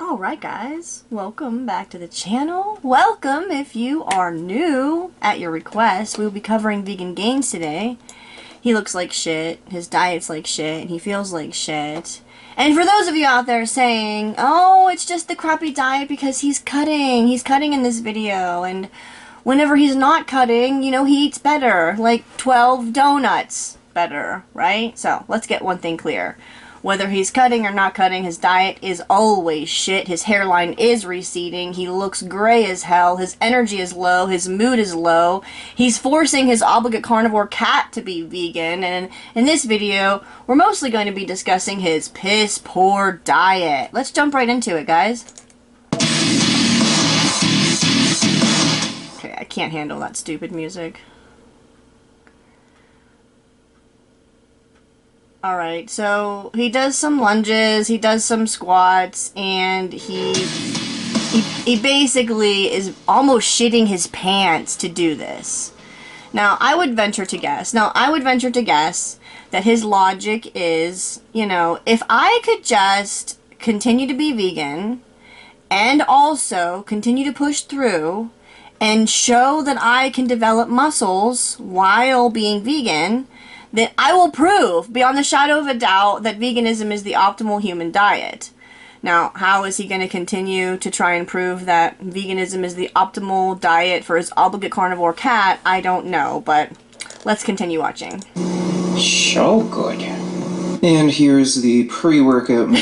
Alright guys, welcome back to the channel. Welcome if you are new. At your request, we will be covering vegan gains today. He looks like shit, his diet's like shit, and he feels like shit. And for those of you out there saying, oh, it's just the crappy diet because he's cutting in this video, and whenever he's not cutting, you know, he eats better, like 12 donuts better, right? So, let's get one thing clear. Whether he's cutting or not cutting, his diet is always shit. His hairline is receding. He looks gray as hell. His energy is low. His mood is low. He's forcing his obligate carnivore cat to be vegan. And in this video, we're mostly going to be discussing his piss poor diet. Let's jump right into it, guys. Okay, I can't handle that stupid music. Alright, so he does some lunges, he does some squats, and he basically is almost shitting his pants to do this. Now, I would venture to guess that his logic is, you know, if I could just continue to be vegan and also continue to push through and show that I can develop muscles while being vegan, then I will prove beyond the shadow of a doubt that veganism is the optimal human diet. Now, how is he going to continue to try and prove that veganism is the optimal diet for his obligate carnivore cat? I don't know, but let's continue watching. So good. And here's the pre-workout.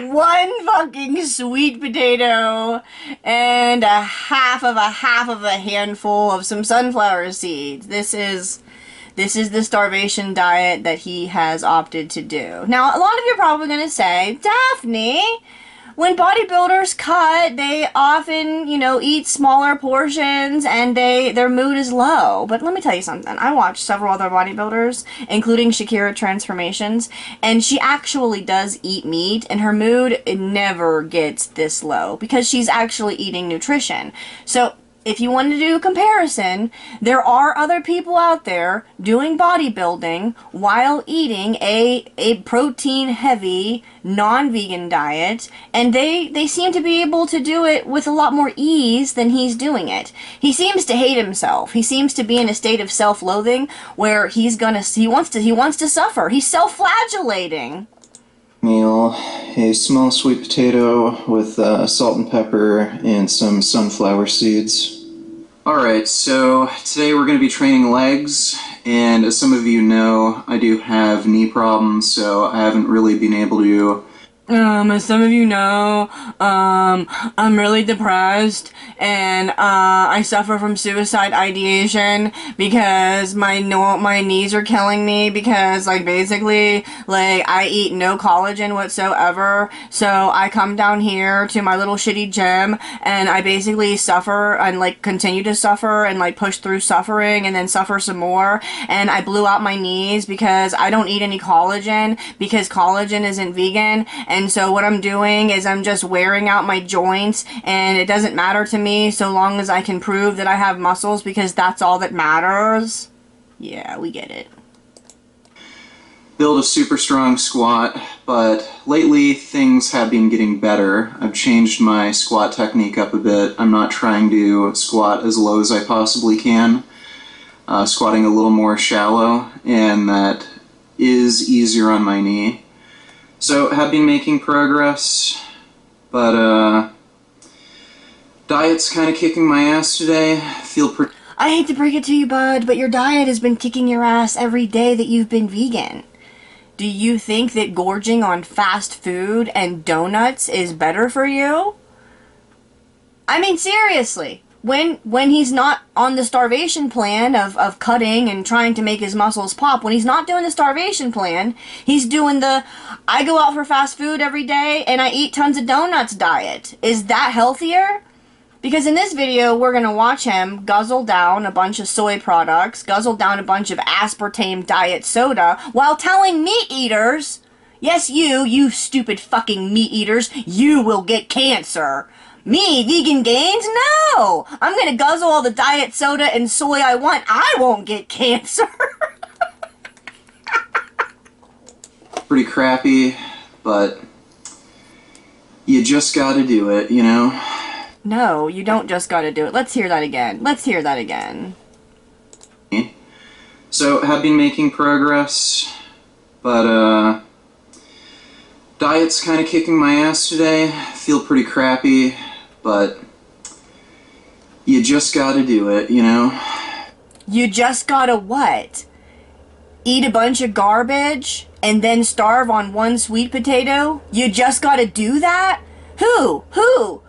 One fucking sweet potato and a half of a handful of some sunflower seeds. This is the starvation diet that he has opted to do. Now, a lot of you are probably going to say, Daphne, when bodybuilders cut, they often, you know, eat smaller portions and their mood is low. But let me tell you something. I watched several other bodybuilders, including Shakira Transformations, and she actually does eat meat, and her mood never gets this low because she's actually eating nutrition. So, if you want to do a comparison, there are other people out there doing bodybuilding while eating a protein-heavy, non-vegan diet, and they seem to be able to do it with a lot more ease than he's doing it. He seems to hate himself. He seems to be in a state of self-loathing where he wants to suffer. He's self-flagellating. Meal, a small sweet potato with salt and pepper and some sunflower seeds. Alright, so today we're going to be training legs, and as some of you know, I do have knee problems, so I haven't really been able to As some of you know, I'm really depressed, and I suffer from suicide ideation because my knees are killing me because, like, basically, like, I eat no collagen whatsoever, so I come down here to my little shitty gym, and I basically suffer and, like, continue to suffer and, like, push through suffering and then suffer some more, and I blew out my knees because I don't eat any collagen because collagen isn't vegan, and so what I'm doing is I'm just wearing out my joints, and it doesn't matter to me so long as I can prove that I have muscles because that's all that matters. Yeah, we get it. build a super strong squat, but lately things have been getting better. I've changed my squat technique up a bit. I'm not trying to squat as low as I possibly can. Squatting a little more shallow, and that is easier on my knee. So, have been making progress, but diet's kind of kicking my ass today. I hate to break it to you, bud, but your diet has been kicking your ass every day that you've been vegan. Do you think that gorging on fast food and donuts is better for you? I mean, seriously. When he's not on the starvation plan of cutting and trying to make his muscles pop, when he's not doing the starvation plan, he's doing the, I go out for fast food every day and I eat tons of donuts diet. Is that healthier? Because in this video, we're going to watch him guzzle down a bunch of soy products, guzzle down a bunch of aspartame diet soda, while telling meat eaters, yes, you stupid fucking meat eaters, you will get cancer. Me, vegan gains? No! I'm gonna guzzle all the diet soda and soy I want. I won't get cancer. Pretty crappy. but you just gotta do it, you know? No, you don't just gotta do it. Let's hear that again. Let's hear that again. So, have been making progress, but, diet's kind of kicking my ass today. Feel pretty crappy, but you just gotta do it, you know? You just gotta what? Eat a bunch of garbage and then starve on one sweet potato? You just gotta do that? Who? Who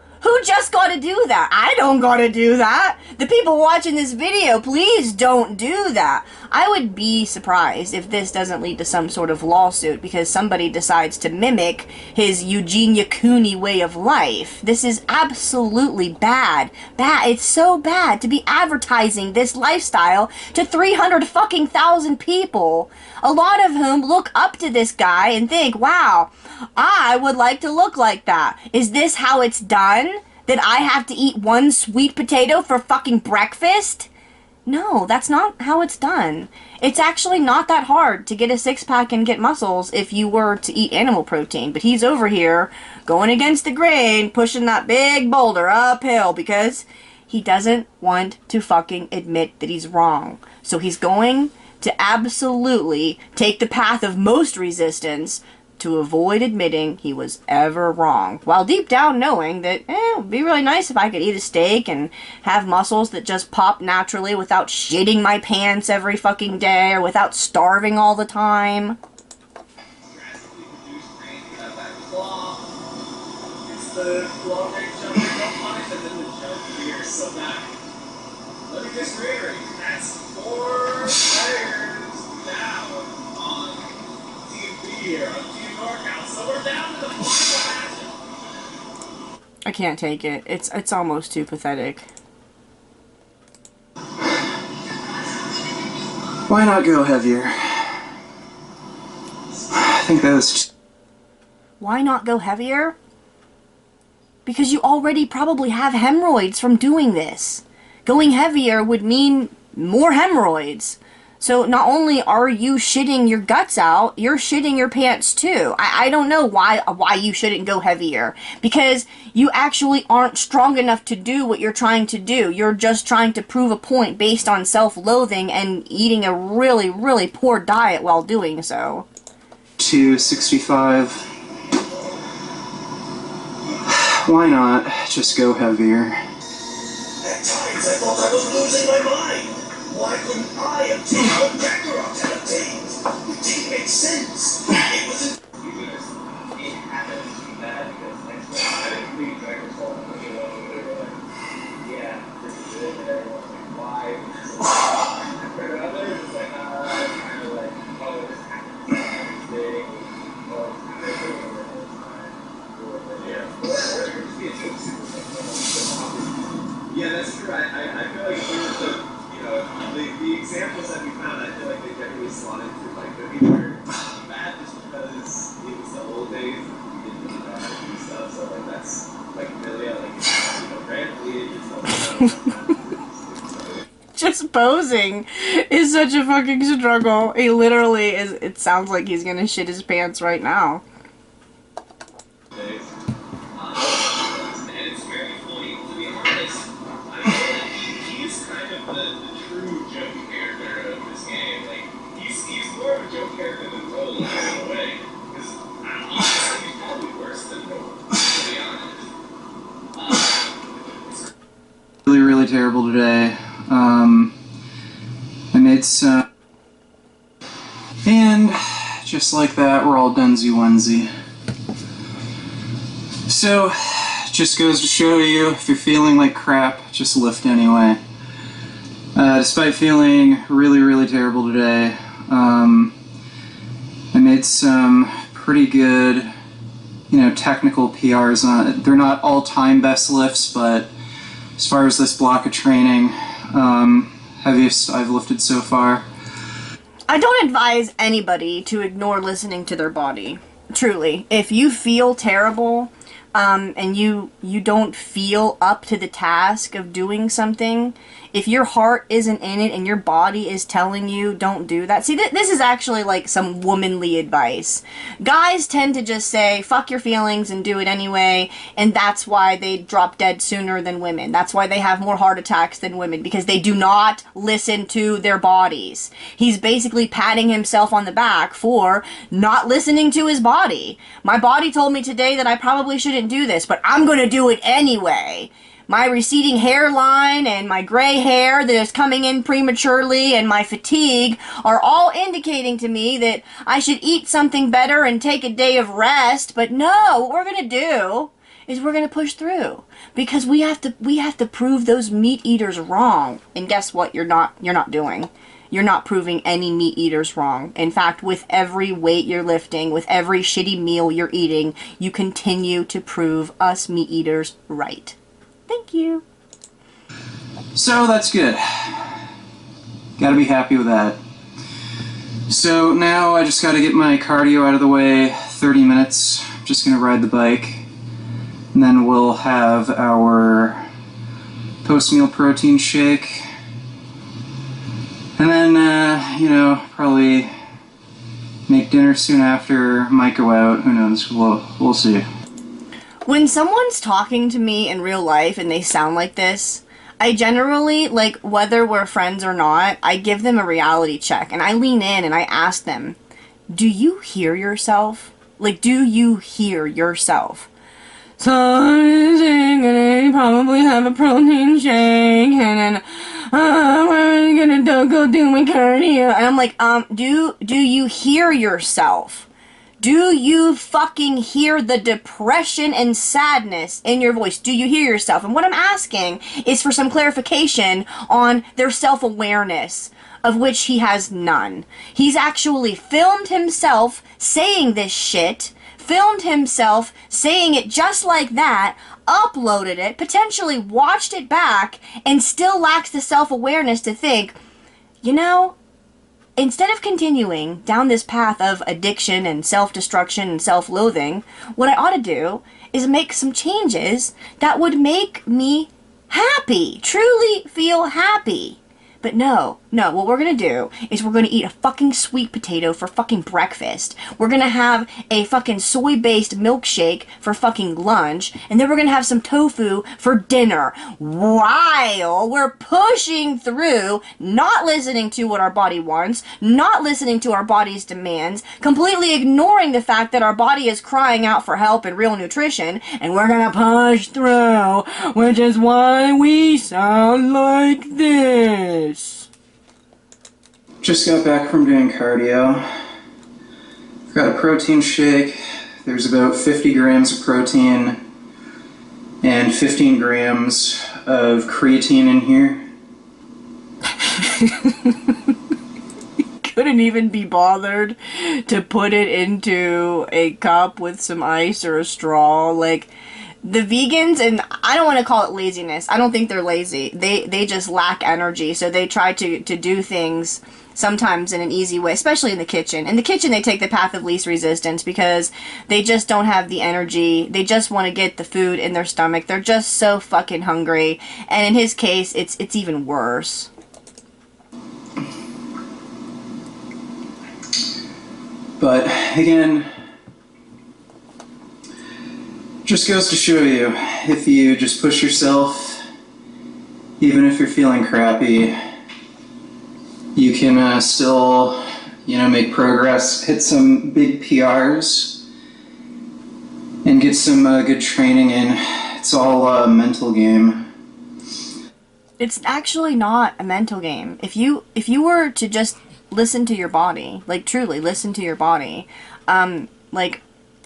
just gotta do that? I don't gotta do that. The people watching this video, please don't do that. I would be surprised if this doesn't lead to some sort of lawsuit because somebody decides to mimic his Eugenia Cooney way of life. This is absolutely bad. It's so bad to be advertising this lifestyle to 300 fucking thousand people. A lot of whom look up to this guy and think, wow, I would like to look like that. Is this how it's done? That I have to eat one sweet potato for fucking breakfast? No, that's not how it's done. It's actually not that hard to get a six-pack and get muscles if you were to eat animal protein. But he's over here going against the grain, pushing that big boulder uphill because he doesn't want to fucking admit that he's wrong. So he's going to absolutely take the path of most resistance to avoid admitting he was ever wrong, while deep down knowing that it would be really nice if I could eat a steak and have muscles that just pop naturally without shitting my pants every fucking day or without starving all the time. Let me just reiterate, that's 4 players down on Team B here, on Team NorCal, so we're down to the final match. I can't take it. It's almost too pathetic. Why not go heavier? I think that was... Why not go heavier? Because you already probably have hemorrhoids from doing this. Going heavier would mean more hemorrhoids. So not only are you shitting your guts out, you're shitting your pants too. I don't know why you shouldn't go heavier. Because you actually aren't strong enough to do what you're trying to do. You're just trying to prove a point based on self-loathing and eating a really, really poor diet while doing so. 265. Why not just go heavier? At times I thought I was losing my mind. Why couldn't I obtain what Ragnarok had obtained? It didn't make sense. It was it happened to be bad because I didn't read Dragon's Ball when they were like, yeah, this is it, and everyone's like, why? But others, it's like, kind of like, oh, this happened to this thing, or kind of doing it all the time, or yeah. Yeah, that's true. I feel like the examples that we found, I feel like they generally slot into like the either bad just because it was the old days and we didn't really know how to do stuff. So like that's like really like randomly it just Just posing is such a fucking struggle. He literally is. It sounds like he's gonna shit his pants right now. days. And it's very funny to be honest. I feel like he's kind of the true joke character of this game. Like he's more of a joke character than Roland in a way. Because he's probably worse than Roland, to be honest. Really, really terrible today. I made some... And just like that, we're all donesy-onesie. So, just goes to show you, if you're feeling like crap, just lift anyway. Despite feeling really, really terrible today, I made some pretty good, technical PRs on it. They're not all-time best lifts, but as far as this block of training, heaviest I've lifted so far. I don't advise anybody to ignore listening to their body. Truly. If you feel terrible, and you don't feel up to the task of doing something, if your heart isn't in it and your body is telling you don't do that. See, this is actually like some womanly advice. Guys tend to just say fuck your feelings and do it anyway, and that's why they drop dead sooner than women. That's why they have more heart attacks than women, because they do not listen to their bodies. He's basically patting himself on the back for not listening to his body. My body told me today that I probably shouldn't do this, but I'm gonna do it anyway. My receding hairline and my gray hair that is coming in prematurely and my fatigue are all indicating to me that I should eat something better and take a day of rest. But no, what we're going to do is we're going to push through, because we have to prove those meat eaters wrong. And guess what? You're not doing. You're not proving any meat eaters wrong. In fact, with every weight you're lifting, with every shitty meal you're eating, you continue to prove us meat eaters right. Thank you. So that's good. Gotta be happy with that. So now I just gotta get my cardio out of the way, 30 minutes. I'm just gonna ride the bike. And then we'll have our post-meal protein shake. And then, probably make dinner soon after, might go out, who knows, we'll see. When someone's talking to me in real life and they sound like this, I generally, like, whether we're friends or not, I give them a reality check, and I lean in and I ask them, do you hear yourself? Like, do you hear yourself? So I'm gonna probably have a protein shake, and then we're gonna go do my cardio. And I'm like, do you hear yourself? Do you fucking hear the depression and sadness in your voice? Do you hear yourself? And what I'm asking is for some clarification on their self-awareness, of which he has none. He's actually filmed himself saying this shit, filmed himself saying it just like that, uploaded it, potentially watched it back, and still lacks the self-awareness to think, instead of continuing down this path of addiction and self-destruction and self-loathing, what I ought to do is make some changes that would make me happy, truly feel happy. But no, what we're gonna do is we're gonna eat a fucking sweet potato for fucking breakfast. We're gonna have a fucking soy-based milkshake for fucking lunch, and then we're gonna have some tofu for dinner, while we're pushing through, not listening to what our body wants, not listening to our body's demands, completely ignoring the fact that our body is crying out for help and real nutrition, and we're gonna push through, which is why we sound like this. Just got back from doing cardio. Got a protein shake. There's about 50 grams of protein and 15 grams of creatine in here. Couldn't even be bothered to put it into a cup with some ice or a straw. Like, the vegans, and I don't want to call it laziness. I don't think they're lazy. They just lack energy, so they try to do things sometimes in an easy way, especially in the kitchen. In the kitchen, they take the path of least resistance because they just don't have the energy. They just want to get the food in their stomach. They're just so fucking hungry. And in his case, it's even worse. But again, just goes to show you, if you just push yourself, even if you're feeling crappy, you can still, make progress, hit some big PRs, and get some good training in. It's all a mental game. It's actually not a mental game. If you were to just listen to your body, like truly listen to your body,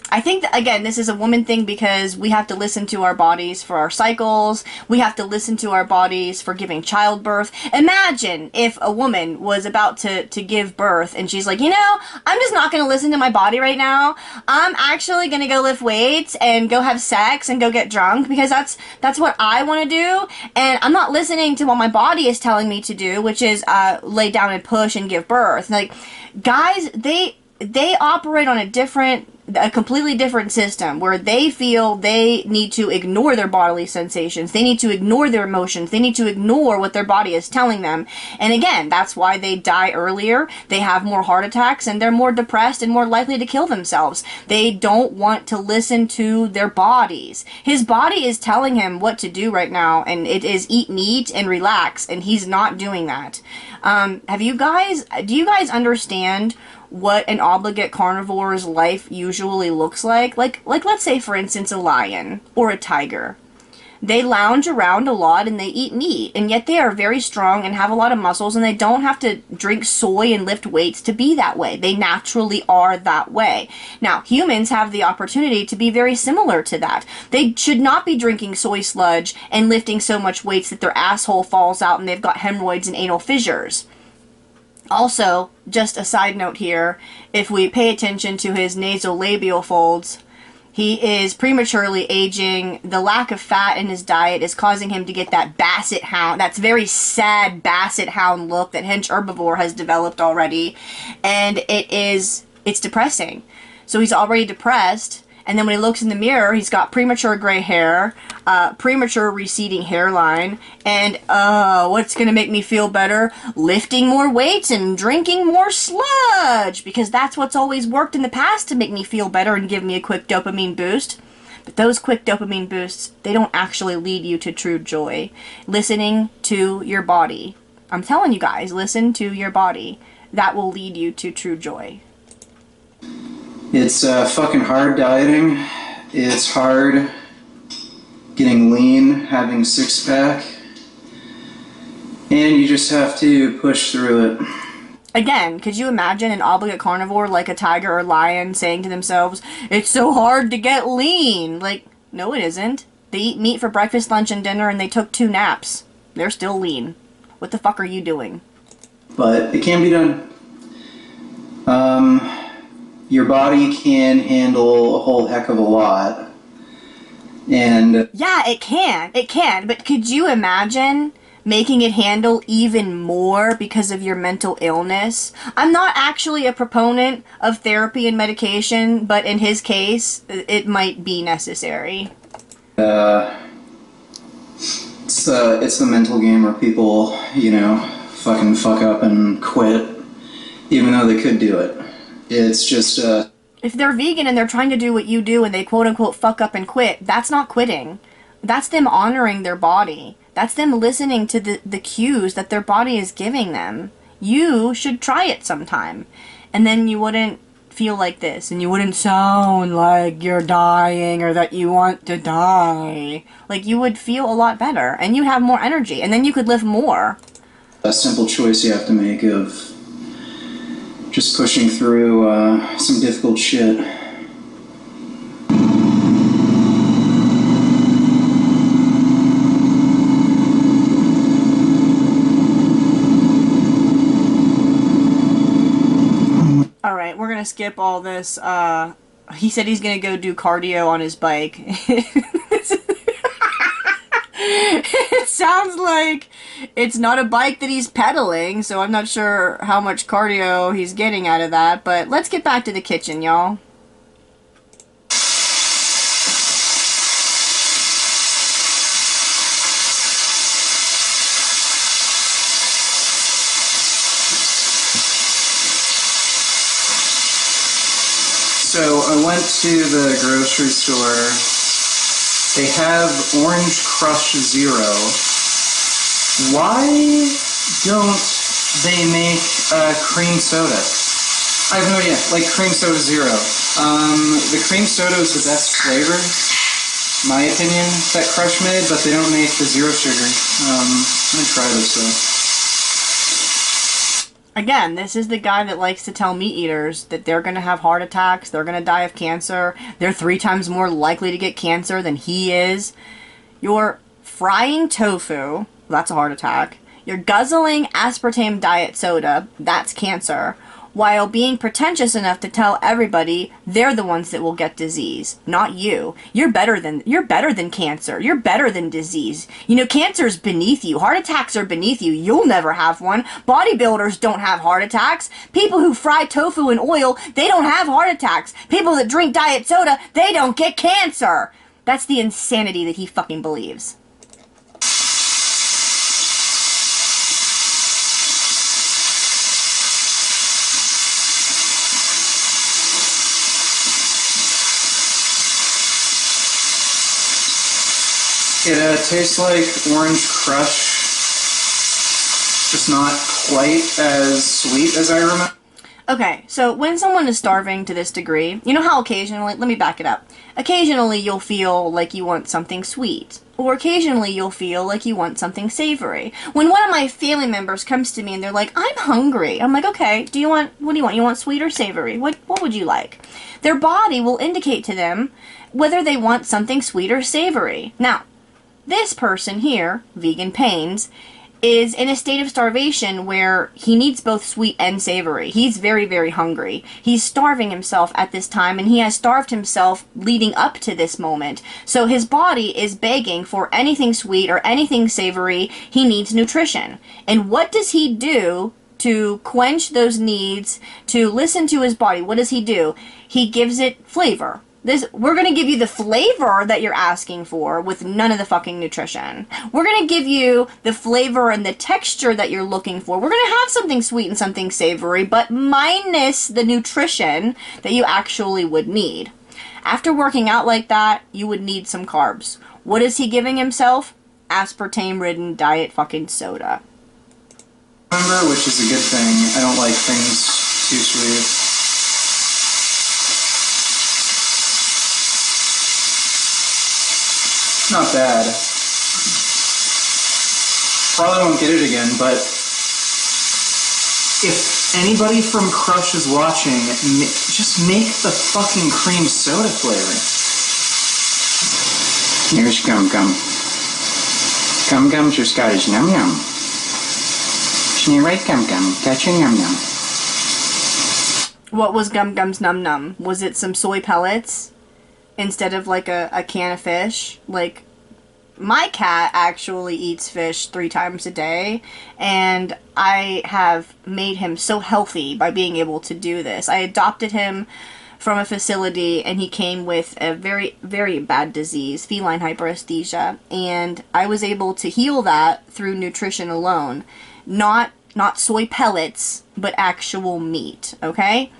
I think that, again, this is a woman thing because we have to listen to our bodies for our cycles. We have to listen to our bodies for giving childbirth. Imagine if a woman was about to give birth and she's like, I'm just not going to listen to my body right now. I'm actually going to go lift weights and go have sex and go get drunk because that's what I want to do. And I'm not listening to what my body is telling me to do, which is lay down and push and give birth. Like, guys, they operate on a different a completely different system where they feel they need to ignore their bodily sensations. They need to ignore their emotions. They need to ignore what their body is telling them. And again, that's why they die earlier. They have more heart attacks and they're more depressed and more likely to kill themselves. They don't want to listen to their bodies. His body is telling him what to do right now, and it is eat meat and relax, and he's not doing that. Do you guys understand what an obligate carnivore's life usually looks like? Like let's say, for instance, a lion or a tiger. They lounge around a lot and they eat meat, and yet they are very strong and have a lot of muscles, and they don't have to drink soy and lift weights to be that way. They naturally are that way. Now, humans have the opportunity to be very similar to that. They should not be drinking soy sludge and lifting so much weights that their asshole falls out and they've got hemorrhoids and anal fissures. Also, just a side note here, if we pay attention to his nasolabial folds, he is prematurely aging. The lack of fat in his diet is causing him to get that basset hound, that's very sad basset hound look that hench herbivore has developed already. And it's depressing. So he's already depressed. And then when he looks in the mirror, he's got premature gray hair, premature receding hairline, and what's going to make me feel better? Lifting more weights and drinking more sludge, because that's what's always worked in the past to make me feel better and give me a quick dopamine boost. But those quick dopamine boosts, they don't actually lead you to true joy. Listening to your body. I'm telling you guys, listen to your body. That will lead you to true joy. It's fucking hard dieting. It's hard getting lean, having a six-pack. And you just have to push through it. Again, could you imagine an obligate carnivore like a tiger or lion saying to themselves, "It's so hard to get lean"? Like, no it isn't. They eat meat for breakfast, lunch, and dinner, and they took 2 naps. They're still lean. What the fuck are you doing? But it can be done. Your body can handle a whole heck of a lot. And yeah, it can. It can. But could you imagine making it handle even more because of your mental illness? I'm not actually a proponent of therapy and medication, but in his case, it might be necessary. it's the mental game where people, fucking fuck up and quit, even though they could do it. It's just, if they're vegan and they're trying to do what you do and they quote-unquote fuck up and quit, that's not quitting. That's them honoring their body. That's them listening to the cues that their body is giving them. You should try it sometime. And then you wouldn't feel like this, and you wouldn't sound like you're dying or that you want to die. Like, you would feel a lot better, and you'd have more energy, and then you could live more. A simple choice you have to make of just pushing through some difficult shit. Alright, we're gonna skip all this. He said he's gonna go do cardio on his bike. It sounds like it's not a bike that he's pedaling, so I'm not sure how much cardio he's getting out of that, but let's get back to the kitchen, y'all. So I went to the grocery store. They have Orange Crush Zero. Why don't they make cream soda? I have no idea. Like cream soda zero. The cream soda is the best flavor, my opinion, that Crush made, but they don't make the zero sugar. I'm gonna try this though. Again, this is the guy that likes to tell meat eaters that they're going to have heart attacks, they're going to die of cancer, they're 3 times more likely to get cancer than he is. You're frying tofu, that's a heart attack. You're guzzling aspartame diet soda, that's cancer. while being pretentious enough to tell everybody they're the ones that will get disease, not you. You're better than cancer. You're better than disease. You know, cancer's beneath you. Heart attacks are beneath you. You'll never have one. Bodybuilders don't have heart attacks. People who fry tofu in oil, they don't have heart attacks. People that drink diet soda, they don't get cancer. That's the insanity that he fucking believes. It tastes like Orange Crush, just not quite as sweet as I remember. Okay, so when someone is starving to this degree, you know how occasionally, let me back it up. Occasionally you'll feel like you want something sweet. Or occasionally you'll feel like you want something savory. When one of my family members comes to me and they're like, I'm hungry. I'm like, okay, what do you want? You want sweet or savory? What would you like? Their body will indicate to them whether they want something sweet or savory. Now, this person here, Vegan Pains, is in a state of starvation where he needs both sweet and savory. He's very, very hungry. He's starving himself at this time, and he has starved himself leading up to this moment. So his body is begging for anything sweet or anything savory. He needs nutrition. And what does he do to quench those needs, to listen to his body? What does he do? He gives it flavor. We're going to give you the flavor that you're asking for with none of the fucking nutrition. We're going to give you the flavor and the texture that you're looking for. We're going to have something sweet and something savory, but minus the nutrition that you actually would need. After working out like that, you would need some carbs. What is he giving himself? Aspartame-ridden diet fucking soda. Remember, which is a good thing. I don't like things too sweet. Not bad. Probably won't get it again, but if anybody from Crush is watching, just make the fucking cream soda flavor. Here's Gum Gum. Gum Gum just got his num num. Isn't he right, Gum Gum? Got your num num. What was Gum Gum's num num? Was it some soy pellets? Instead of like a can of fish? Like, my cat actually eats fish 3 times a day, and I have made him so healthy by being able to do this. I adopted him from a facility, and he came with a very, very bad disease, feline hyperesthesia, and I was able to heal that through nutrition alone. Not soy pellets, but actual meat, okay?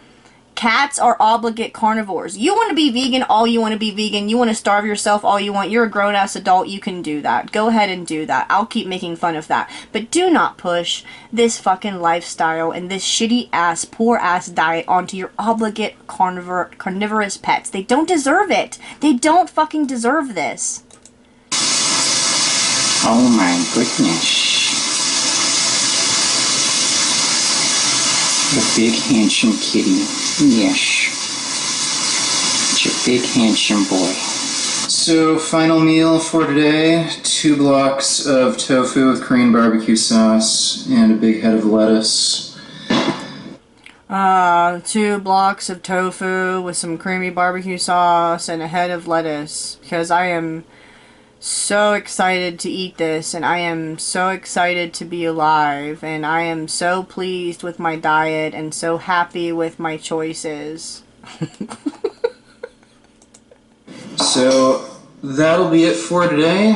Cats are obligate carnivores. You want to be vegan, all you want to be vegan. You want to starve yourself, all you want. You're a grown-ass adult. You can do that. Go ahead and do that. I'll keep making fun of that. But do not push this fucking lifestyle and this shitty-ass, poor-ass diet onto your obligate carnivorous pets. They don't deserve it. They don't fucking deserve this. Oh my goodness. The big handsome kitty. Yes. It's a big handsome boy. So, final meal for today. 2 blocks of tofu with Korean barbecue sauce and a big head of lettuce. 2 blocks of tofu with some creamy barbecue sauce and a head of lettuce. Because I am so excited to eat this, and I am so excited to be alive, and I am so pleased with my diet and so happy with my choices. So that'll be it for today.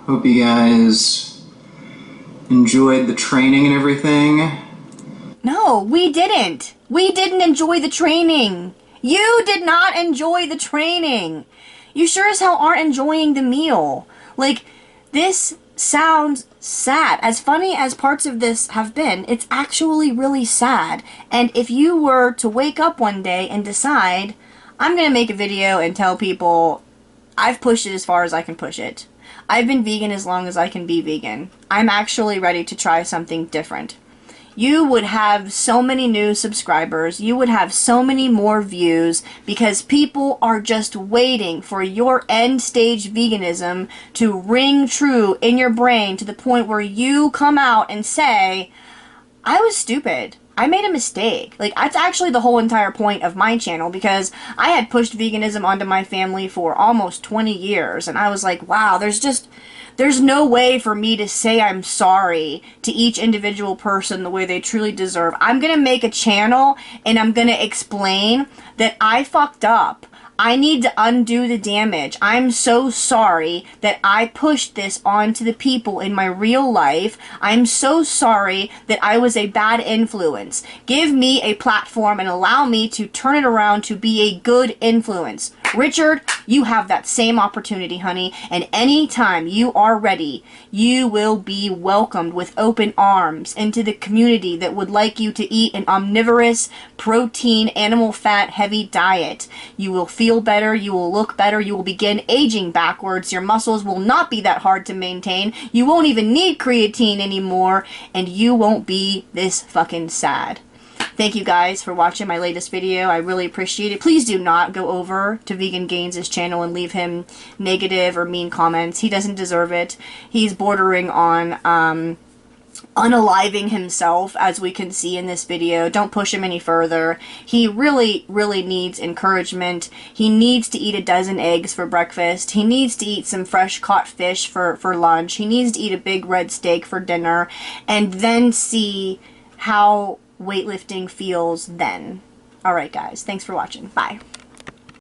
Hope you guys enjoyed the training and everything. No, we didn't. We didn't enjoy the training. You did not enjoy the training. You sure as hell aren't enjoying the meal. Like, this sounds sad. As funny as parts of this have been, it's actually really sad. And if you were to wake up one day and decide, I'm gonna make a video and tell people I've pushed it as far as I can push it. I've been vegan as long as I can be vegan. I'm actually ready to try something different. You would have so many new subscribers. You would have so many more views because people are just waiting for your end stage veganism to ring true in your brain to the point where you come out and say, I was stupid. I made a mistake. Like, that's actually the whole entire point of my channel, because I had pushed veganism onto my family for almost 20 years, and I was like, wow, there's no way for me to say I'm sorry to each individual person the way they truly deserve. I'm gonna make a channel, and I'm gonna explain that I fucked up. I need to undo the damage. I'm so sorry that I pushed this onto the people in my real life. I'm so sorry that I was a bad influence. Give me a platform and allow me to turn it around to be a good influence. Richard, you have that same opportunity, honey, and anytime you are ready, you will be welcomed with open arms into the community that would like you to eat an omnivorous, protein, animal fat heavy diet. You will feel better, you will look better, you will begin aging backwards, your muscles will not be that hard to maintain, you won't even need creatine anymore, and you won't be this fucking sad. Thank you guys for watching my latest video. I really appreciate it. Please do not go over to Vegan Gains' channel and leave him negative or mean comments. He doesn't deserve it. He's bordering on unaliving himself, as we can see in this video. Don't push him any further. He really, really needs encouragement. He needs to eat a dozen eggs for breakfast. He needs to eat some fresh caught fish for lunch. He needs to eat a big red steak for dinner, and then see how weightlifting feels then. Alright guys, thanks for watching. Bye.